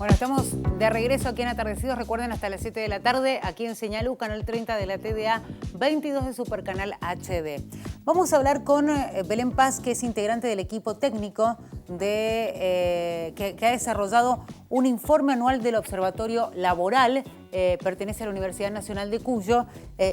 Bueno, estamos de regreso aquí en Atardecidos. Recuerden, hasta las 7 de la tarde, aquí en Señalú, canal 30 de la TDA, 22 de Supercanal HD. Vamos a hablar con Belén Paz, que es integrante del equipo técnico que ha desarrollado un informe anual del Observatorio Laboral. Pertenece a la Universidad Nacional de Cuyo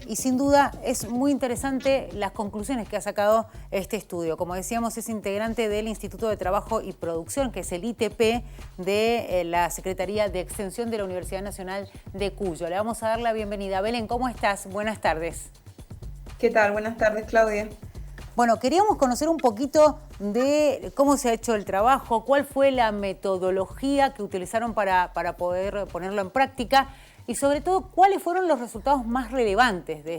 y sin duda es muy interesante las conclusiones que ha sacado este estudio. Como decíamos, es integrante del Instituto de Trabajo y Producción, que es el ITP de la Secretaría de Extensión de la Universidad Nacional de Cuyo. Le vamos a dar la bienvenida. Belén, ¿cómo estás? Buenas tardes. ¿Qué tal? Buenas tardes, Claudia. Bueno, queríamos conocer un poquito de cómo se ha hecho el trabajo, cuál fue la metodología que utilizaron para poder ponerlo en práctica y sobre todo, cuáles fueron los resultados más relevantes de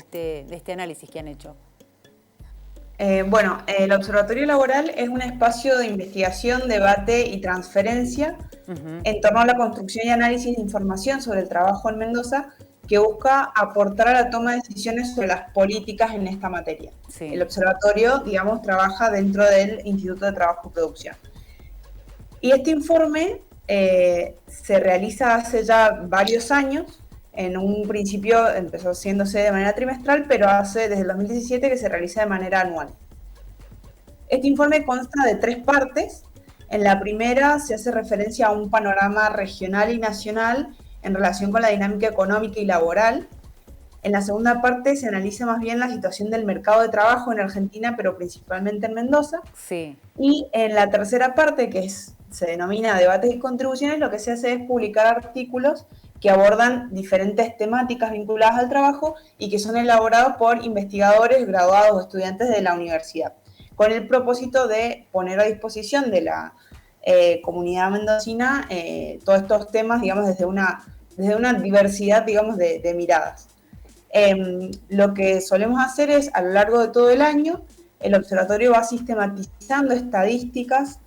este análisis que han hecho. El Observatorio Laboral es un espacio de investigación, debate y transferencia en torno a la construcción y análisis de información sobre el trabajo en Mendoza, que busca aportar a la toma de decisiones sobre las políticas en esta materia. Sí. El observatorio, digamos, trabaja dentro del Instituto de Trabajo y Producción. Y este informe se realiza hace ya varios años. En un principio empezó haciéndose de manera trimestral, pero hace desde el 2017 que se realiza de manera anual. Este informe consta de 3 partes. En la primera se hace referencia a un panorama regional y nacional en relación con la dinámica económica y laboral. En la segunda parte se analiza más bien la situación del mercado de trabajo en Argentina, pero principalmente en Mendoza. Sí. Y en la tercera parte, se denomina debates y contribuciones, lo que se hace es publicar artículos que abordan diferentes temáticas vinculadas al trabajo y que son elaborados por investigadores, graduados o estudiantes de la universidad, con el propósito de poner a disposición de la comunidad mendocina todos estos temas, digamos, desde una diversidad, digamos, de miradas. Lo que solemos hacer es, a lo largo de todo el año, el observatorio va sistematizando estadísticas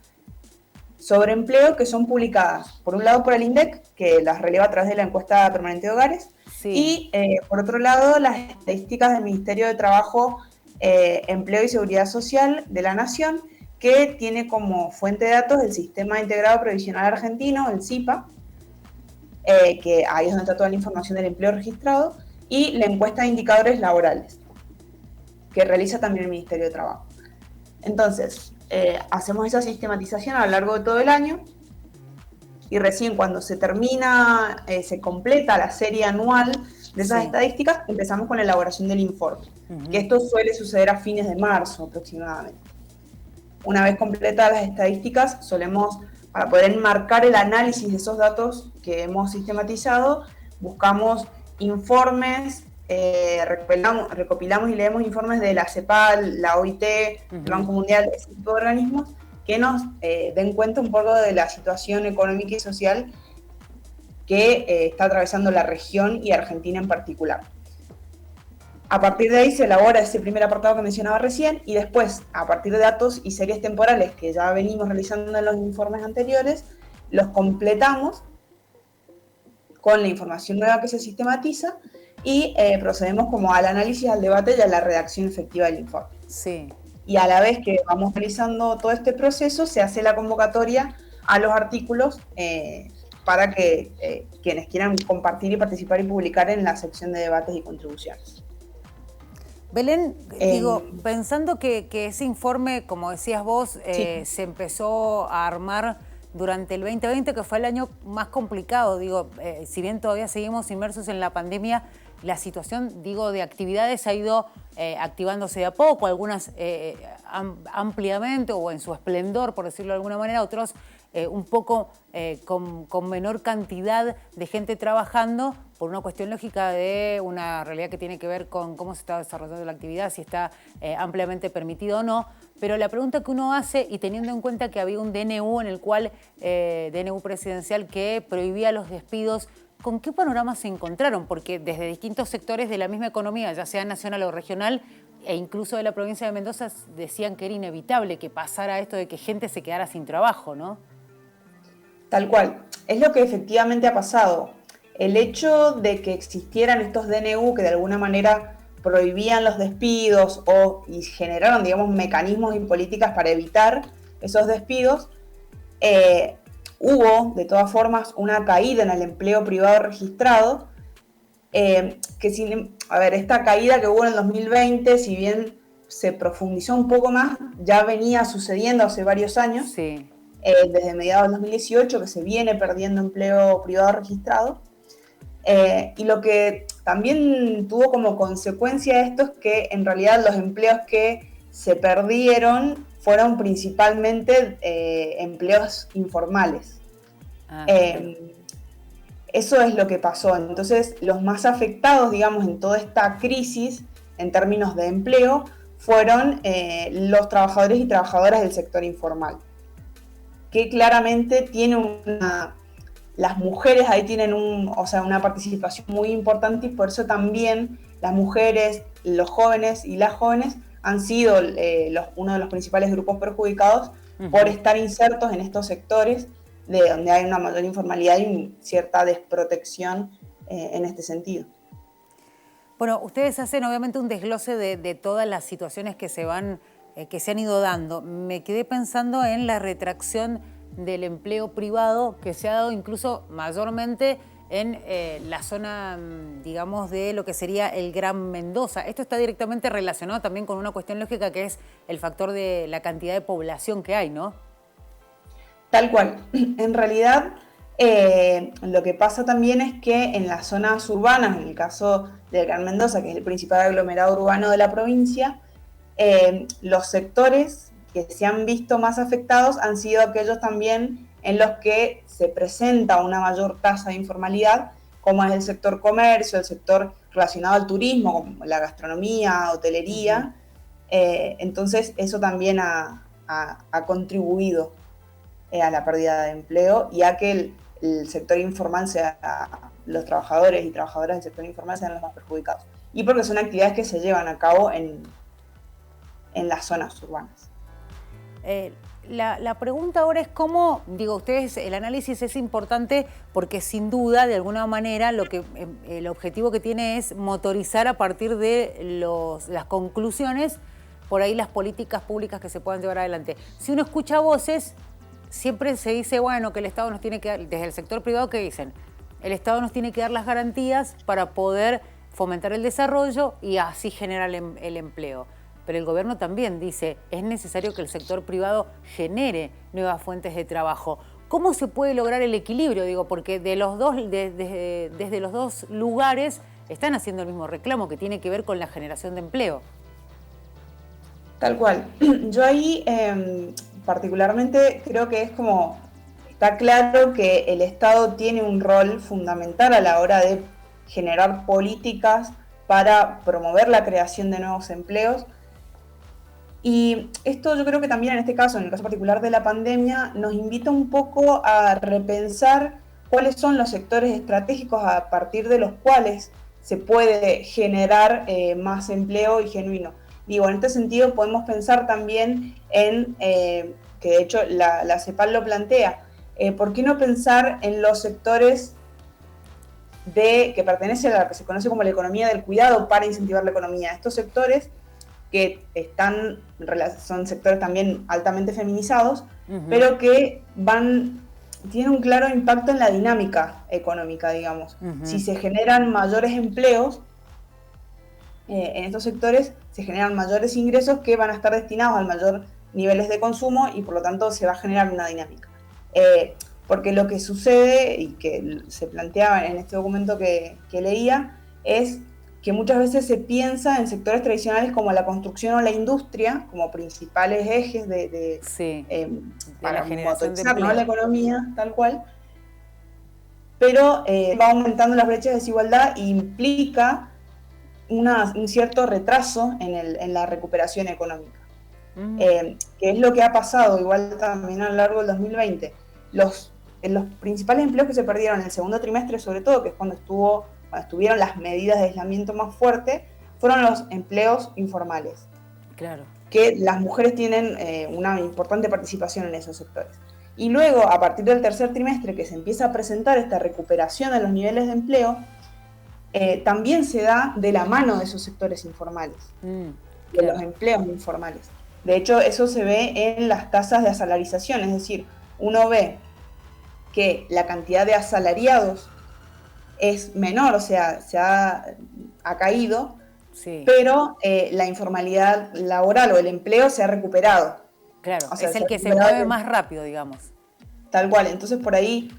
sobre empleo que son publicadas, por un lado por el INDEC, que las releva a través de la encuesta permanente de hogares, sí. Y por otro lado las estadísticas del Ministerio de Trabajo, Empleo y Seguridad Social de la Nación, que tiene como fuente de datos el Sistema Integrado Previsional Argentino, el SIPA, que ahí es donde está toda la información del empleo registrado, y la encuesta de indicadores laborales, que realiza también el Ministerio de Trabajo. Entonces, hacemos esa sistematización a lo largo de todo el año y recién cuando se termina, se completa la serie anual de esas estadísticas, empezamos con la elaboración del informe, que esto suele suceder a fines de marzo aproximadamente. Una vez completadas las estadísticas, solemos, para poder enmarcar el análisis de esos datos que hemos sistematizado, buscamos informes, recopilamos y leemos informes de la CEPAL, la OIT, el Banco Mundial, ese tipo de organismos que nos den cuenta un poco de la situación económica y social que está atravesando la región y Argentina en particular. A partir de ahí se elabora ese primer apartado que mencionaba recién y después, a partir de datos y series temporales que ya venimos realizando en los informes anteriores, los completamos con la información nueva que se sistematiza y procedemos como al análisis, al debate y a la redacción efectiva del informe. Sí. Y a la vez que vamos realizando todo este proceso, se hace la convocatoria a los artículos para que quienes quieran compartir y participar y publicar en la sección de debates y contribuciones. Belén, pensando que ese informe, como decías vos, se empezó a armar durante el 2020, que fue el año más complicado, si bien todavía seguimos inmersos en la pandemia, la situación, de actividades ha ido activándose de a poco, algunas ampliamente o en su esplendor, por decirlo de alguna manera, otros un poco con menor cantidad de gente trabajando por una cuestión lógica de una realidad que tiene que ver con cómo se está desarrollando la actividad, si está ampliamente permitido o no. Pero la pregunta que uno hace, y teniendo en cuenta que había un DNU en el cual, DNU presidencial, que prohibía los despidos, ¿con qué panorama se encontraron? Porque desde distintos sectores de la misma economía, ya sea nacional o regional, e incluso de la provincia de Mendoza, decían que era inevitable que pasara esto de que gente se quedara sin trabajo, ¿no? Tal cual. Es lo que efectivamente ha pasado. El hecho de que existieran estos DNU que de alguna manera prohibían los despidos y generaron, digamos, mecanismos y políticas para evitar esos despidos, hubo, de todas formas, una caída en el empleo privado registrado, esta caída que hubo en el 2020, si bien se profundizó un poco más, ya venía sucediendo hace varios años, Sí. Desde mediados del 2018, que se viene perdiendo empleo privado registrado. Y lo que también tuvo como consecuencia esto es que en realidad los empleos que se perdieron fueron principalmente empleos informales. Eso es lo que pasó. Entonces, los más afectados, digamos, en toda esta crisis, en términos de empleo, fueron los trabajadores y trabajadoras del sector informal, que claramente tiene las mujeres ahí tienen una participación muy importante, y por eso también las mujeres, los jóvenes y las jóvenes han sido uno de los principales grupos perjudicados por estar insertos en estos sectores de donde hay una mayor informalidad y cierta desprotección en este sentido. Bueno, ustedes hacen obviamente un desglose de todas las situaciones que se han ido dando. Me quedé pensando en la retracción del empleo privado que se ha dado incluso mayormente en la zona, digamos, de lo que sería el Gran Mendoza. Esto está directamente relacionado también con una cuestión lógica, que es el factor de la cantidad de población que hay, ¿no? Tal cual. En realidad, lo que pasa también es que en las zonas urbanas, en el caso del Gran Mendoza, que es el principal aglomerado urbano de la provincia, los sectores que se han visto más afectados han sido aquellos también en los que se presenta una mayor tasa de informalidad, como es el sector comercio, el sector relacionado al turismo, como la gastronomía, hotelería. Entonces, eso también ha contribuido a la pérdida de empleo y a que el sector informal los trabajadores y trabajadoras del sector informal sean los más perjudicados. Y porque son actividades que se llevan a cabo en las zonas urbanas. La pregunta ahora es cómo, ustedes, el análisis es importante porque sin duda, de alguna manera, el objetivo que tiene es motorizar a partir de las conclusiones, por ahí las políticas públicas que se puedan llevar adelante. Si uno escucha voces, siempre se dice, bueno, que el Estado nos tiene que dar, desde el sector privado, ¿qué dicen? El Estado nos tiene que dar las garantías para poder fomentar el desarrollo y así generar el empleo. Pero el gobierno también dice, es necesario que el sector privado genere nuevas fuentes de trabajo. ¿Cómo se puede lograr el equilibrio? Porque desde los dos lugares están haciendo el mismo reclamo, que tiene que ver con la generación de empleo. Tal cual. Yo ahí particularmente creo que está claro que el Estado tiene un rol fundamental a la hora de generar políticas para promover la creación de nuevos empleos. Y esto yo creo que también en este caso, en el caso particular de la pandemia, nos invita un poco a repensar cuáles son los sectores estratégicos a partir de los cuales se puede generar más empleo y genuino. En este sentido podemos pensar también en, que de hecho la CEPAL lo plantea, ¿por qué no pensar en los sectores que pertenecen a lo que se conoce como la economía del cuidado para incentivar la economía? Estos sectores que son sectores también altamente feminizados, pero que tienen un claro impacto en la dinámica económica, digamos. Si se generan mayores empleos en estos sectores, se generan mayores ingresos que van a estar destinados al mayor niveles de consumo y por lo tanto se va a generar una dinámica. Porque lo que sucede y que se planteaba en este documento que leía es que muchas veces se piensa en sectores tradicionales como la construcción o la industria como principales ejes para motorizar, ¿no?, la economía, tal cual, pero va aumentando las brechas de desigualdad e implica un cierto retraso en la recuperación económica, que es lo que ha pasado igual también a lo largo del 2020. Los principales empleos que se perdieron en el segundo trimestre, sobre todo, que es cuando estuvieron las medidas de aislamiento más fuertes, fueron los empleos informales. Claro. Que las mujeres tienen una importante participación en esos sectores. Y luego, a partir del tercer trimestre, que se empieza a presentar esta recuperación de los niveles de empleo, también se da de la mano de esos sectores informales, de los empleos informales. De hecho, eso se ve en las tasas de asalarización, es decir, uno ve que la cantidad de asalariados es menor, o sea, ha caído, Sí. pero la informalidad laboral o el empleo se ha recuperado. Claro, O sea, es el que se recuperado mueve más rápido, digamos. tal cual. Entonces, por ahí,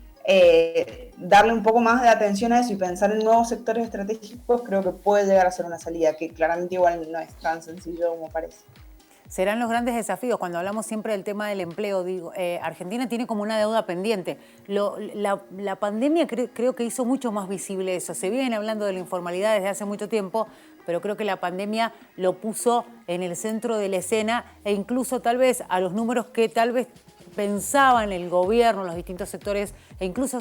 darle un poco más de atención a eso y pensar en nuevos sectores estratégicos creo que puede llegar a ser una salida, que claramente igual no es tan sencillo como parece. Serán los grandes desafíos. Cuando hablamos siempre del tema del empleo, digo, Argentina tiene como una deuda pendiente. La pandemia creo que hizo mucho más visible eso. Se viene hablando de la informalidad desde hace mucho tiempo, pero creo que la pandemia lo puso en el centro de la escena e incluso tal vez a los números que tal vez pensaban el gobierno, los distintos sectores e incluso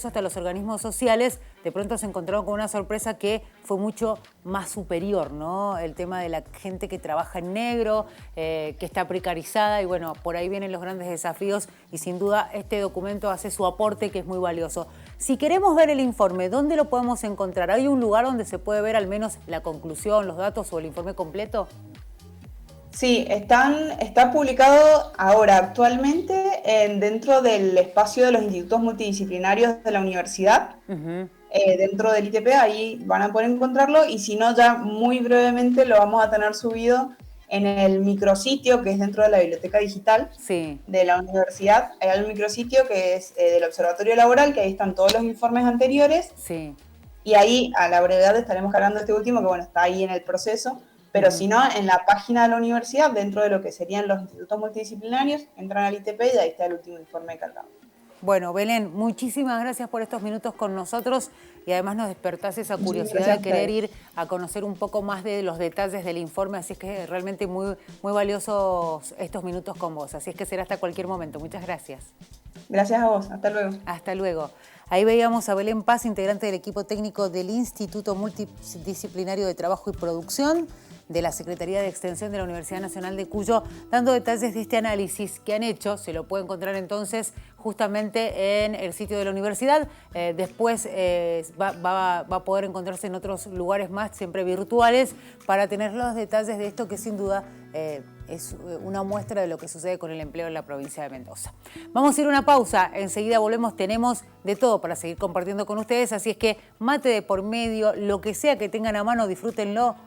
hasta los organismos sociales, de pronto se encontraron con una sorpresa que fue mucho más superior, ¿no? El tema de la gente que trabaja en negro, que está precarizada y bueno, por ahí vienen los grandes desafíos y sin duda este documento hace su aporte que es muy valioso. Si queremos ver el informe, ¿dónde lo podemos encontrar? ¿Hay un lugar donde se puede ver al menos la conclusión, los datos o el informe completo? Sí, está publicado ahora actualmente dentro del espacio de los institutos multidisciplinarios de la universidad, dentro del ITP, ahí van a poder encontrarlo y si no ya muy brevemente lo vamos a tener subido en el micrositio que es dentro de la biblioteca digital de la universidad. Hay un micrositio que es del Observatorio Laboral, que ahí están todos los informes anteriores y ahí a la brevedad estaremos cargando este último que bueno, está ahí en el proceso. Pero si no, en la página de la universidad, dentro de lo que serían los institutos multidisciplinarios, entran al ITP y ahí está el último informe cargado. Bueno, Belén, muchísimas gracias por estos minutos con nosotros y además nos despertás esa curiosidad de querer ir a conocer un poco más de los detalles del informe, así es que realmente muy valiosos estos minutos con vos, así es que será hasta cualquier momento. Muchas gracias. Gracias a vos, hasta luego. Hasta luego. Ahí veíamos a Belén Paz, integrante del equipo técnico del Instituto Multidisciplinario de Trabajo y Producción de la Secretaría de Extensión de la Universidad Nacional de Cuyo, dando detalles de este análisis que han hecho. Se lo puede encontrar entonces justamente en el sitio de la universidad. Después va a poder encontrarse en otros lugares más, siempre virtuales, para tener los detalles de esto que sin duda es una muestra de lo que sucede con el empleo en la provincia de Mendoza. Vamos a ir a una pausa, enseguida volvemos, tenemos de todo para seguir compartiendo con ustedes, así es que mate de por medio, lo que sea que tengan a mano, disfrútenlo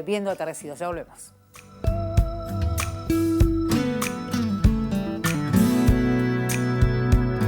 viendo Atardecidos. Ya volvemos.